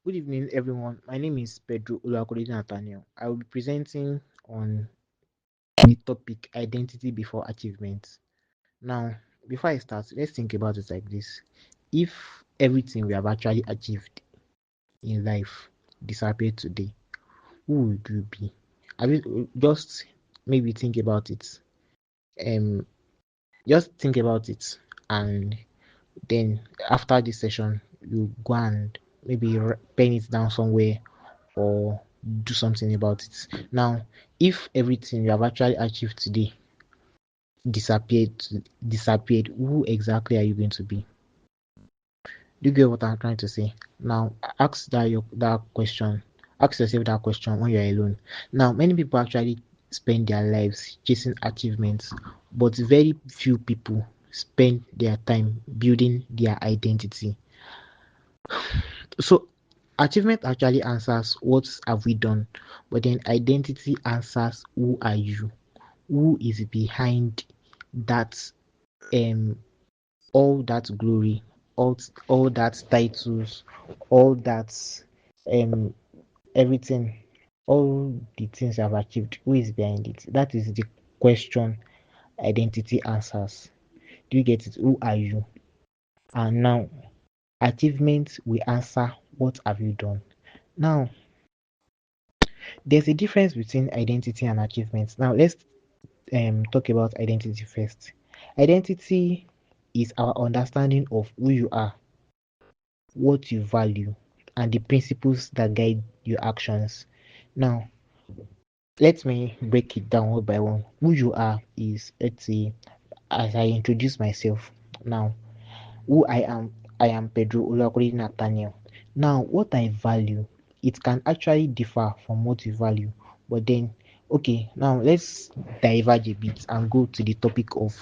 Good evening, everyone. My name is Pedro Oluwakorede. I will be presenting on the topic identity before achievement. Now, before I start, let's think about it like this. If everything we have actually achieved in life disappeared today, who would you be? I mean, just maybe think about it. Um, just think about it, and then after this session, you go and maybe pen it down somewhere or do something about it. Now, if everything you have actually achieved today disappeared, who exactly are you going to be? Do you get what I'm trying to say? Now, ask that question. Ask yourself that question when you're alone. Now, many people actually spend their lives chasing achievements, but very few people spend their time building their identity. So achievement actually answers what have we done, but then identity answers who are you, who is behind that um all that glory, all that titles, all that um everything, all the things I've achieved, who is behind it? That is the question identity answers. Do you get it? Who are you? And now achievement will answer what have you done. Now there's a difference between identity and achievements. Now let's talk about identity first. Identity is our understanding of who you are, what you value, and the principles that guide your actions. Now, let me break it down one by one. Who you are is, let's say, as I introduce myself now, who I am Pedro Oluwakorede Nathaniel. Now, what I value, it can actually differ from what you value, but then, okay, now let's diverge a bit and go to the topic of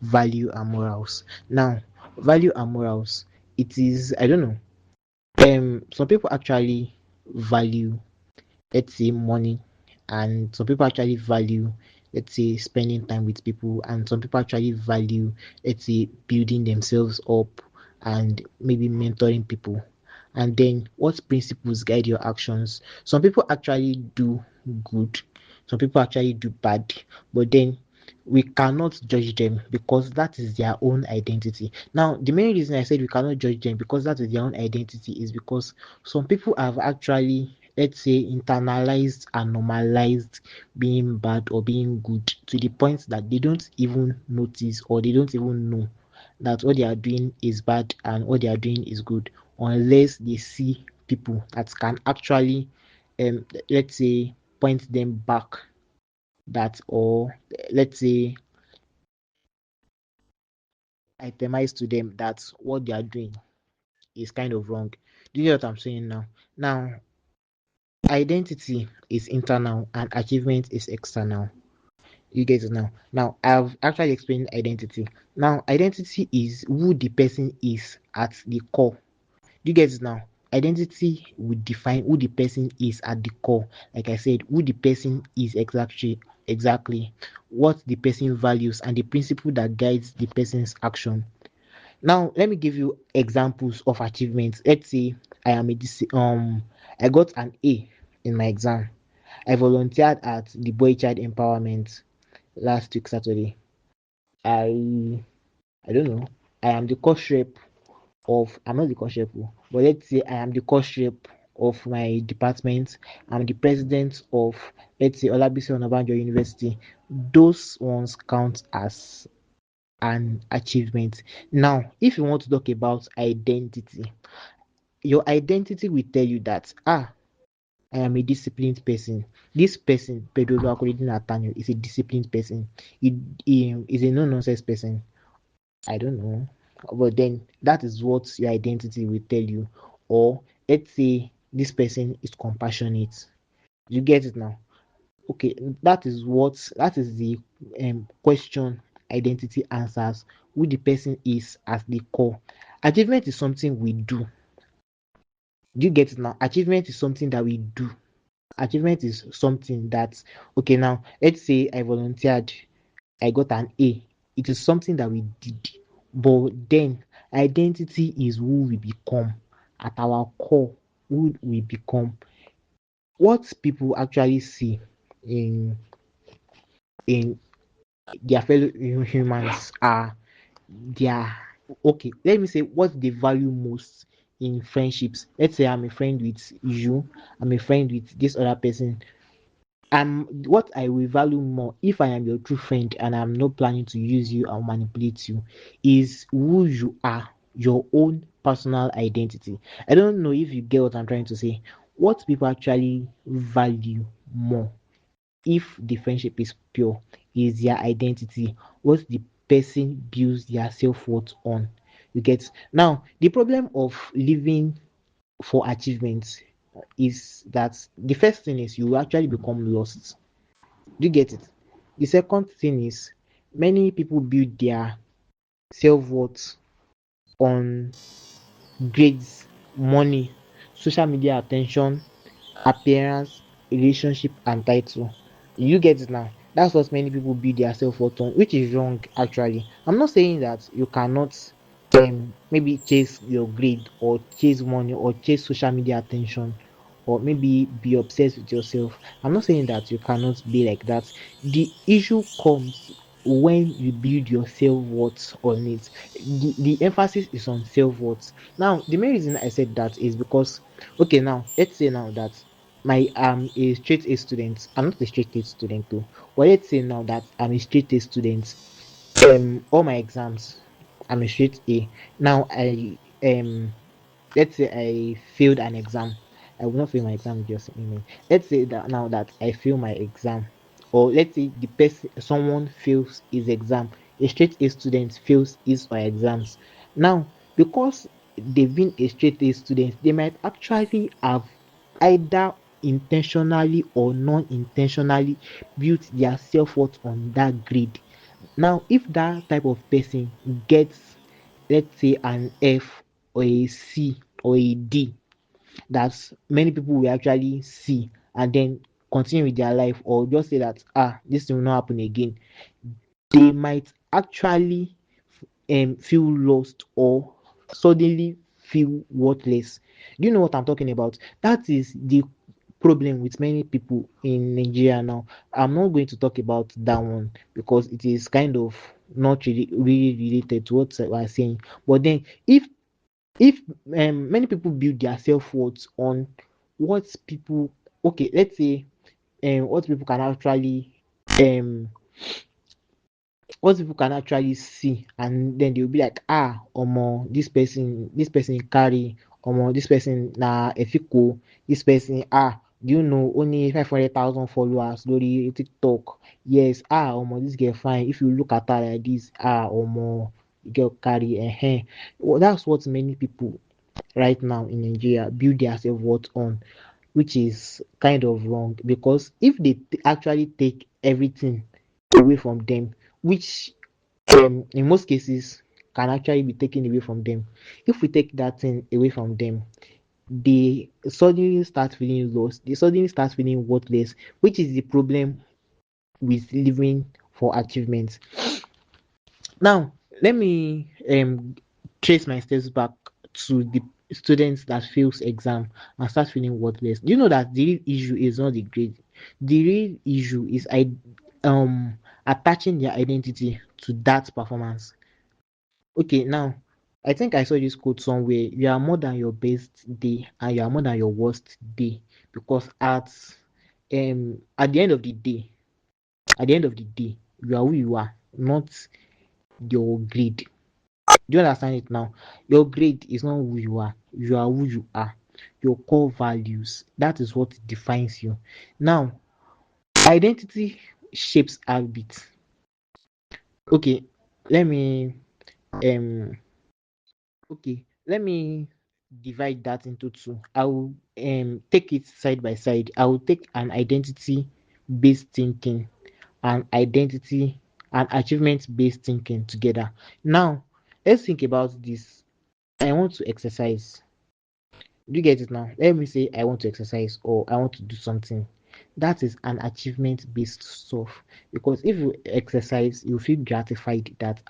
value and morals. Now, value and morals, it is, I don't know, some people actually value, let's say, money, and some people actually value, let's say, spending time with people, and some people actually value, let's say, building themselves up and maybe mentoring people. And then what principles guide your actions? Some people actually do good, some people actually do bad, but then we cannot judge them because that is their own identity. Now, the main reason I said we cannot judge them because that is their own identity is because some people have actually, let's say, internalized and normalized being bad or being good to the point that they don't even notice or they don't even know that what they are doing is bad and what they are doing is good unless they see people that can actually let's say point them back that, or let's say itemize to them that what they are doing is kind of wrong. Do you get what I'm saying now? Now, identity is internal and achievement is external. You get it now? Now, I've actually explained identity. Now, identity is who the person is at the core. Do you get it now? Identity will define who the person is at the core. Like I said, who the person is exactly what the person values and the principle that guides the person's action. Now, let me give you examples of achievements. Let's say I am I got an A in my exam. I volunteered at the Boy Child Empowerment last week Saturday. I I don't know. I am the course rep of, I'm not the course rep, but let's say I am the course rep of my department. I'm the president of, let's say, Olabisi Onabanjo University. Those ones count as an achievement. Now, if you want to talk about identity, your identity will tell you that I am a disciplined person. This person, Pedro Oluwakorede Nathaniel, is a disciplined person. He is a no-nonsense person. I don't know. But then that is what your identity will tell you. Or let's say this person is compassionate. You get it now? Okay, that is the question identity answers who the person is at the core. Achievement is something we do. Do you get it now? Achievement is something that we do. Achievement is something that, okay, now let's say I volunteered, I got an A. It is something that we did. But then identity is who we become at our core. who we become. What people actually see in in their fellow humans are their, okay, let me say what they value most in friendships. Let's say I'm a friend with you, I'm a friend with this other person. What I will value more if I am your true friend and I'm not planning to use you or manipulate you is who you are, your own personal identity. I don't know if you get what I'm trying to say. What people actually value more if the friendship is pure is their identity, what the person builds their self-worth on. You get? Now the problem of living for achievements is that the first thing is you actually become lost. Do you get it? The second thing is many people build their self-worth on grades, money, social media attention, appearance, relationship, and title. You get it now. That's what many people build their self-worth on, which is wrong actually. I'm not saying that you cannot maybe chase your grade or chase money or chase social media attention or maybe be obsessed with yourself. I'm not saying that you cannot be like that. The issue comes when you build your self-worth on it. The emphasis is on self-worth. Now, the main reason I said that is because, okay, now let's say now that my a straight A student. I'm not a straight A student though, but let's say now that I'm a straight A student. All my exams, I'm a straight A. Now let's say I failed an exam. I will not fail my exam just amen. Let's say that now that I fail my exam, or let's say the person someone fails his exam, a straight A student fails his or her exams. Now, because they've been a straight A student, they might actually have either intentionally or non-intentionally built their self-worth on that grade. Now, if that type of person gets, let's say, an F or a C or a D, that many people will actually see and then continue with their life, or just say that this will not happen again, they might actually feel lost or suddenly feel worthless. Do you know what I'm talking about? That is the problem with many people in Nigeria now. I'm not going to talk about that one because it is kind of not really related to what we're saying. But then if many people build their self-worth on what people, okay, let's say what people can actually um what people can actually see, and then they'll be like, omo, this person carry, omo, this person na efiko, this person, do you know, only 500,000 followers lórí TikTok. Yes, omo, this girl fine. If you look at her like this, omo, the girl carry, well, that's what many people right now in Nigeria build their self-worth on, which is kind of wrong, because if they actually take everything away from them, which in most cases can actually be taken away from them, if we take that thing away from them, they suddenly start feeling lost, they suddenly start feeling worthless, which is the problem with living for achievements. Now, let me trace my steps back to the students that fails exam and start feeling worthless. Do you know that the real issue is not the grade? The real issue is attaching their identity to that performance. Okay, now I think I saw this quote somewhere. You are more than your best day and you are more than your worst day. Because at the end of the day, you are who you are, not your grade. Do you understand it now? Your grade is not who you are. You are who you are. Your core values. That is what defines you. Now, identity shapes habits. Okay, let me um let me divide that into two. I will take it side by side. I will take an identity based thinking and identity and achievement based thinking together. Now, let's think about this. I want to exercise. Do you get it now? Let me say I want to exercise or I want to do something. That is an achievement based stuff. Because if you exercise, you feel gratified that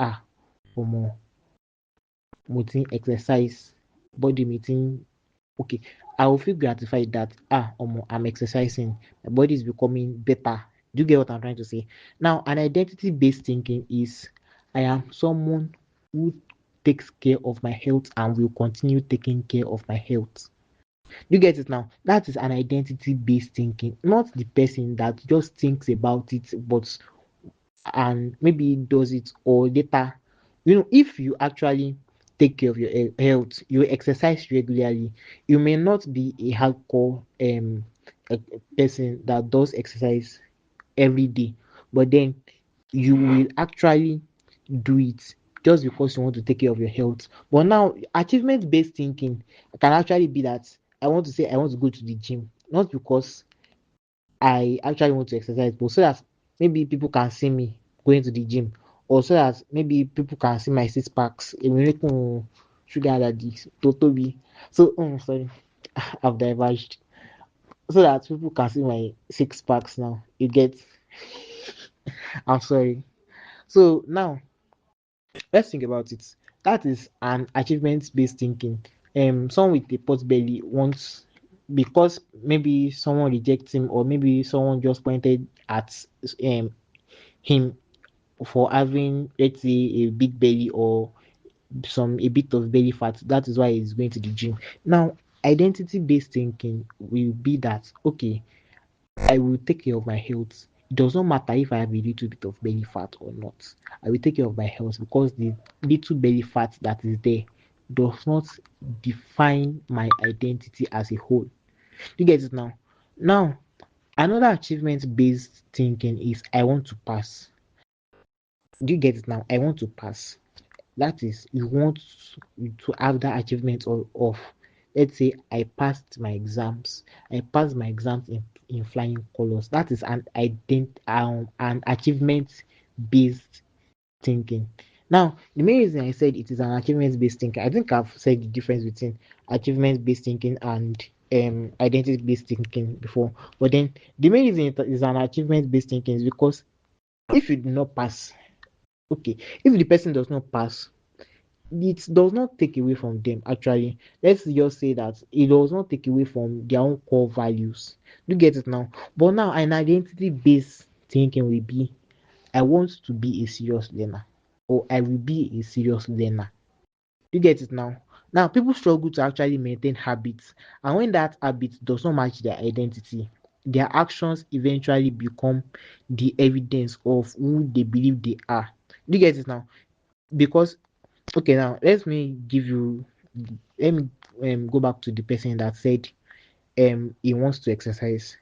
omo, mo ti exercise, body meeting. Okay. I will feel gratified that I'm exercising, my body is becoming better. Do you get what I'm trying to say? Now, an identity based thinking is I am someone who takes care of my health and will continue taking care of my health. You get it now? That is an identity based thinking, not the person that just thinks about it but and maybe does it or later. If you actually take care of your health, you exercise regularly, you may not be a hardcore person that does exercise every day, but then you will actually do it just because you want to take care of your health. But now, achievement based thinking can actually be that I want to go to the gym, not because I actually want to exercise, but so that maybe people can see me going to the gym, or so that maybe people can see my six packs. Sugar daddy, Totobi. So, sorry, I've diverged. So that people can see my six packs now. You get? I'm sorry. So now let's think about it. That is an achievement-based thinking. Someone with a pot belly wants because maybe someone rejects him or maybe someone just pointed at him for having, let's say, a big belly or a bit of belly fat. That is why he's going to the gym. Now, identity-based thinking will be that okay, I will take care of my health. It does not matter if I have a little bit of belly fat or not. I will take care of my health because the little belly fat that is there does not define my identity as a whole. You get it now? Now, another achievement based thinking is I want to pass. Do you get it now? I want to pass. That is, you want to have that achievement of, let's say, I passed my exams. I passed my exams in flying colors. That is an achievement based thinking. Now, the main reason I said it is an achievement based thinking, I think I've said the difference between achievement based thinking and identity based thinking before. But then the main reason it is an achievement based thinking is because if you do not pass, okay, if the person does not pass, it does not take away from them. Actually, let's just say that it does not take away from their own core values. You get it now? But now an identity based thinking will be I want to be a serious learner, or I will be a serious learner. You get it now? Now people struggle to actually maintain habits, and when that habit does not match their identity, their actions eventually become the evidence of who they believe they are. You get it now? Because okay, now let me go back to the person that said he wants to exercise.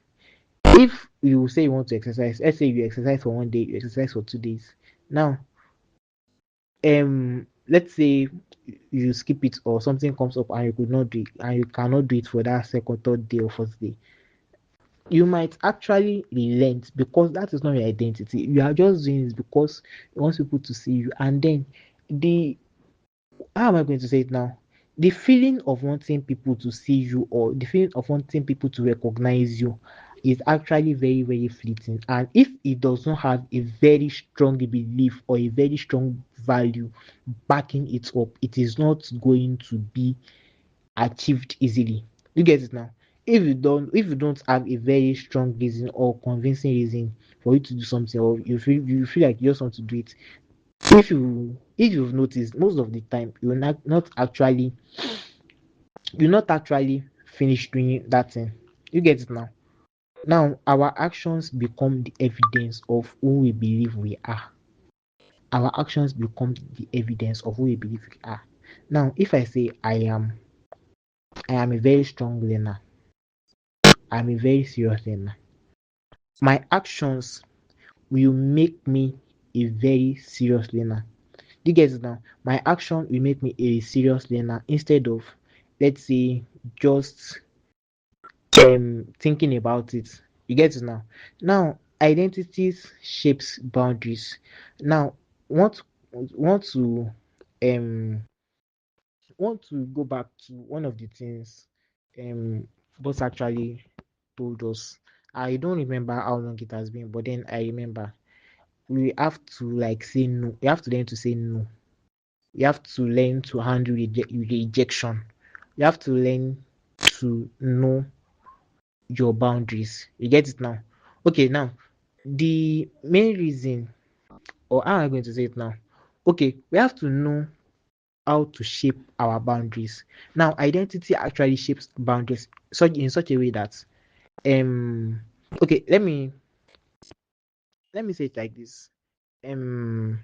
If you say you want to exercise, let's say you exercise for one day, you exercise for 2 days. Now, let's say you skip it or something comes up and you could not do it and you cannot do it for that second, third day or fourth day. You might actually relent because that is not your identity. You are just doing it because you want people to see you, and then the how am I going to say it now? The feeling of wanting people to see you or the feeling of wanting people to recognize you is actually very, very fleeting. And if it does not have a very strong belief or a very strong value backing it up, it is not going to be achieved easily. You get it now? If you don't have a very strong reason or convincing reason for you to do something, or you feel like you just want to do it, if you've noticed, most of the time you not actually finish doing that thing. You get it now? Now our actions become the evidence of who we believe we are. Our actions become the evidence of who we believe we are. Now if I say I am a very strong learner, I'm a very serious learner, my actions will make me a very serious learner. Do you get it now? My action will make me a serious learner instead of, let's say, just thinking about it. You get it now? Now identities shapes boundaries. Now want want to um want to go back to one of the things boss actually told us. I don't remember how long it has been, but then I remember we have to like say no. We have to learn to say no. You have to learn to handle rejection. You have to learn to know your boundaries. You get it now? Okay, now the main reason, or how am I going to say it now? Okay, we have to know how to shape our boundaries. Now, identity actually shapes boundaries in such a way that um okay, let me say it like this. Um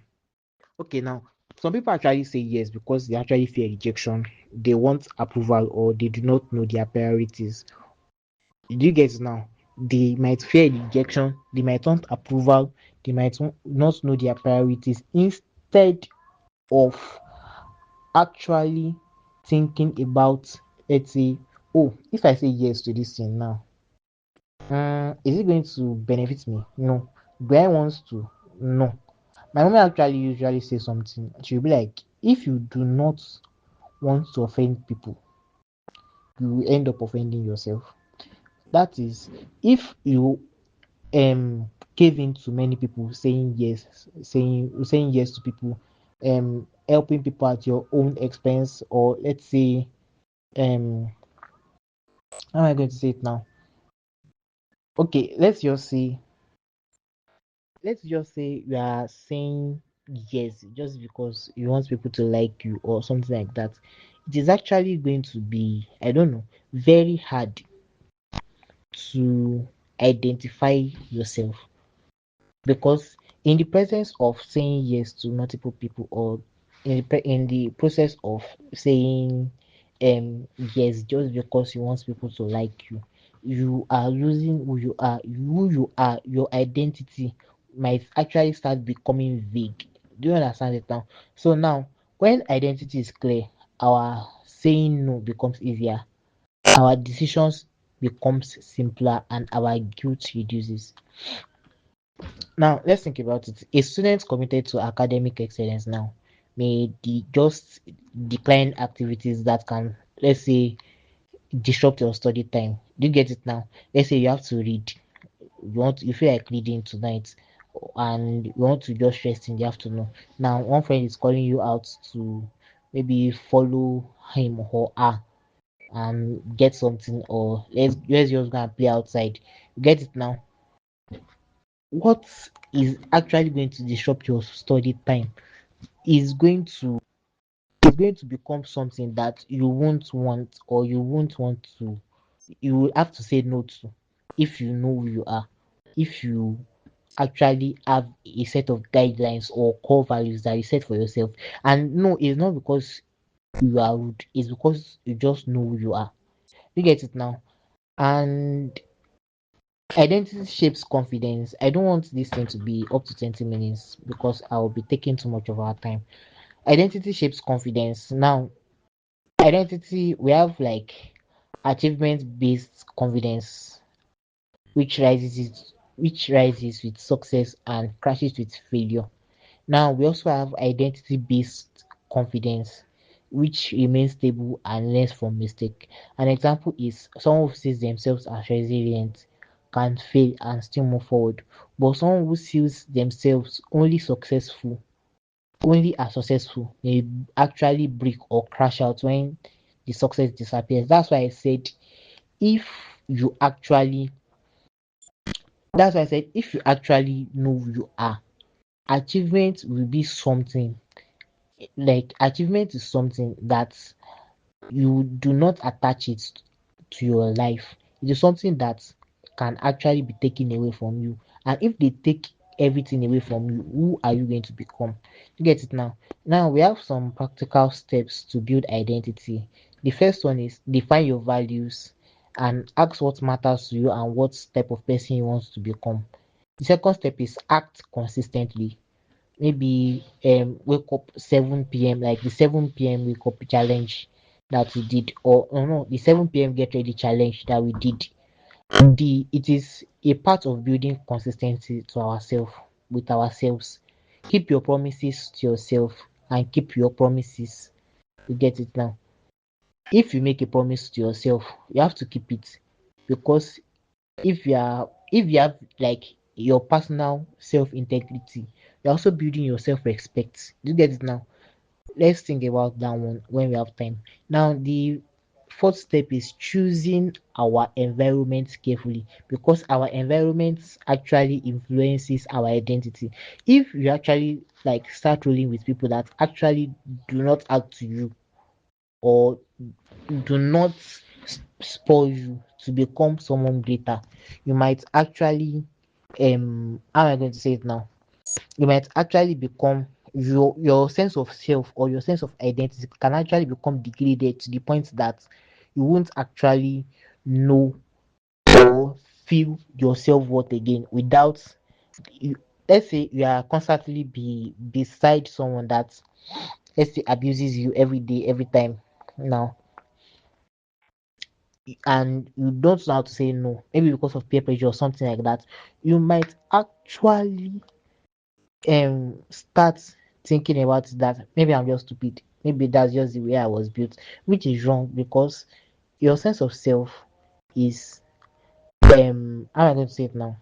okay, now some people actually say yes because they actually fear rejection, they want approval, or they do not know their priorities. Do you get it now? They might fear rejection, they might want approval, they might not know their priorities, instead of actually thinking about, let's say, oh, if I say yes to this thing now, is it going to benefit me? No. Do I want to? No. My mom actually usually say something. She'll be like, if you do not want to offend people, you will end up offending yourself. That is, if you cave in to many people, saying yes to people, helping people at your own expense, or let's say, how am I going to say it now? Okay, let's just say you are saying yes just because you want people to like you or something like that. It is actually going to be, I don't know, very hard to identify yourself, because in the presence of saying yes to multiple people, or in the process of saying yes just because you want people to like you, you are losing who you are. Your identity might actually start becoming vague. Do you understand it now? So now, when identity is clear, our saying no becomes easier, our decisions becomes simpler, and our guilt reduces. Now, let's think about it. A student committed to academic excellence now may just decline activities that can, let's say, disrupt your study time. Do you get it now? Let's say you have to read. You feel like reading tonight, and you want to just rest in the afternoon. Now, one friend is calling you out to maybe follow him or her and get something, or let's just go and play outside. You get it now? What is actually going to disrupt your study time is going to become something that you won't want, or you will have to say no to, if you know who you are, if you actually have a set of guidelines or core values that you set for yourself. And no, it's not because you are rude, it's because you just know who you are. You get it now? And identity shapes confidence. I don't want this thing to be up to 20 minutes because I will be taking too much of our time. Identity shapes confidence. Now, identity, we have like achievement based confidence, which rises with success and crashes with failure. Now, we also have identity based confidence, which remains stable and learns from mistake. An example is someone who sees themselves as resilient can fail and still move forward, but someone who sees themselves only as successful may actually break or crash out when the success disappears. If you actually that's why I said, if you actually know who you are, achievement will be something, like achievement is something that you do not attach it to your life. It is something that can actually be taken away from you. And if they take everything away from you, who are you going to become? You get it now? Now we have some practical steps to build identity. The first one is define your values and ask what matters to you and what type of person you want to become. The second step is act consistently. Maybe wake up 7 p.m., like the 7 p.m. wake up challenge that we did, or no, the 7 p.m. get ready challenge that we did. It is a part of building consistency to ourselves, with ourselves. Keep your promises to yourself and keep your promises. You get it now? If you make a promise to yourself, you have to keep it, because if you have like your personal self integrity, you're also building your self respect. Do you get it now? Let's think about that one when we have time. Now, the fourth step is choosing our environment carefully, because our environment actually influences our identity. If you actually like start rolling with people that actually do not add to you, or do not spoil you to become someone greater, you might actually how am I going to say it now? You might actually become, your sense of self or your sense of identity can actually become degraded to the point that you won't actually know or feel your self-worth again without you. Let's say you are constantly beside someone that, let's say, abuses you every day, every time now, and you don't know how to say no, maybe because of peer pressure or something like that. You might actually start thinking about that maybe I'm just stupid, maybe that's just the way I was built, which is wrong, because your sense of self is how am I going to say it now?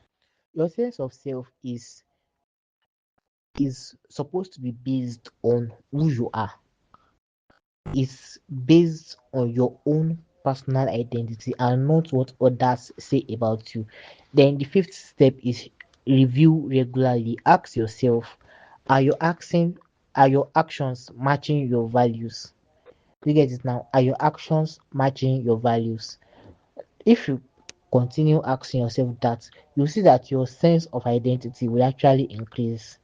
Your sense of self is supposed to be based on who you are. It's based on your own personal identity and not what others say about you. Then the fifth step is review regularly. Ask yourself, are your actions matching your values? You get it now? Are your actions matching your values? If you continue asking yourself that, you'll see that your sense of identity will actually increase.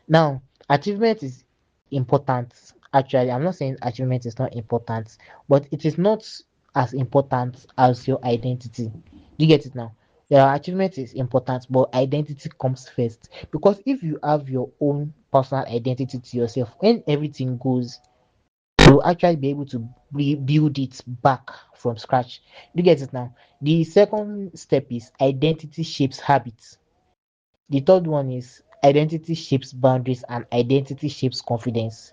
Now, achievement is important. Actually, I'm not saying achievement is not important, but it is not as important as your identity. Do you get it now? Your achievement is important, but identity comes first. Because if you have your own personal identity to yourself, when everything goes, you'll actually be able to rebuild it back from scratch. Do you get it now? The second step is identity shapes habits. The third one is identity shapes boundaries, and identity shapes confidence.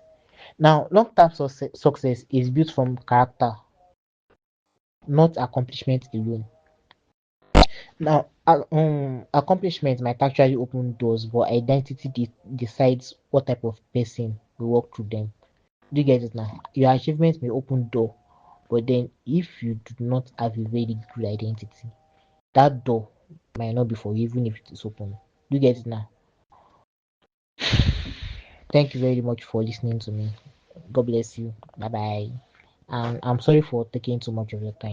Now, long-term success is built from character, not accomplishment alone. Now, accomplishment might actually open doors, but identity decides what type of person will walk through them. Do you get it now? Your achievement may open door, but then if you do not have a very good identity, that door might not be for you, even if it is open. Do you get it now? Thank you very much for listening to me. God bless you. Bye bye. And I'm sorry for taking too much of your time.